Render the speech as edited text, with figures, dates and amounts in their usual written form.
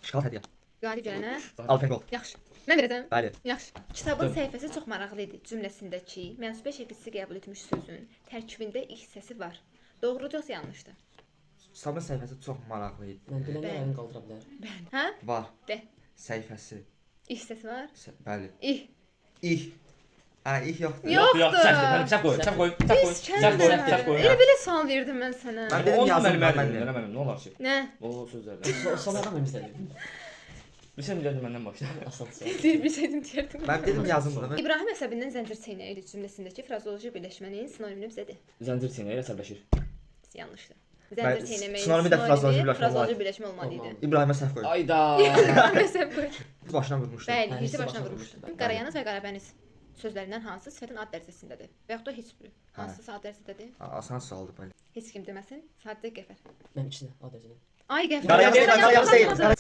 Şokolad hədiyyə. Qalib gələnə. Alpengol. Yaxşı. Mən verəcəm. Bəli. Yaxşı. Kitabın səhifəsi çox maraqlı idi. Cümləsindəki mənsubə şəkilsi qəbul etmiş sözün tərkibində ilk hissəsi var. Doğrudur yoxsa yanlışdır? Kitabın səhifəsi çox maraqlı idi. Mən bilənlər əlini qaldıra bilər. Hə? Var. De. Səhifəsi. İlk hissəsi var. Bəli. İh. İh. Hə, ih yoxdur. Yoxdur. Səhv qoy, səhv qoy, səhv qoy. Biz Səhv qoy, səhv qoy. Elə belə sual verdim mən sənə. Mən dedim yazım, mənim, nə olar ki? Nə? O sözlərdən. Sonradan mən izlədim. Bilsəm gəldim məndən başla. Asıl Deyir bir şeydim deyirdim. Mən dedim yazımdır. İbrahim əsəbindən zəncir çeynəyi cümləsindəki frazoloji birləşmənin sinonimini bizə de. Zəncir çeynəyi əsəbləşir. Yanlışdır. Zəncir çeynəməyin sinonimi də frazoloji birləşmə olmalı idi. İbrahimə səhv qoy. Ayda. Məsəl qoy. Başına vurmuşdu. Bəli, birisi başına vurmuşdu. Qarayanız və Qarabəniz sözlərindən hansı sifətin ad dərəcəsindədir? Və yaxud da heç biri. Hansı ad dərəcəsindədir? Asan sualdır belə. Heç kim deməsin. Sadəcə Qəfər. Mən ikisini, o dərəcədə. Ay Qəfər. Qarayanız deyil.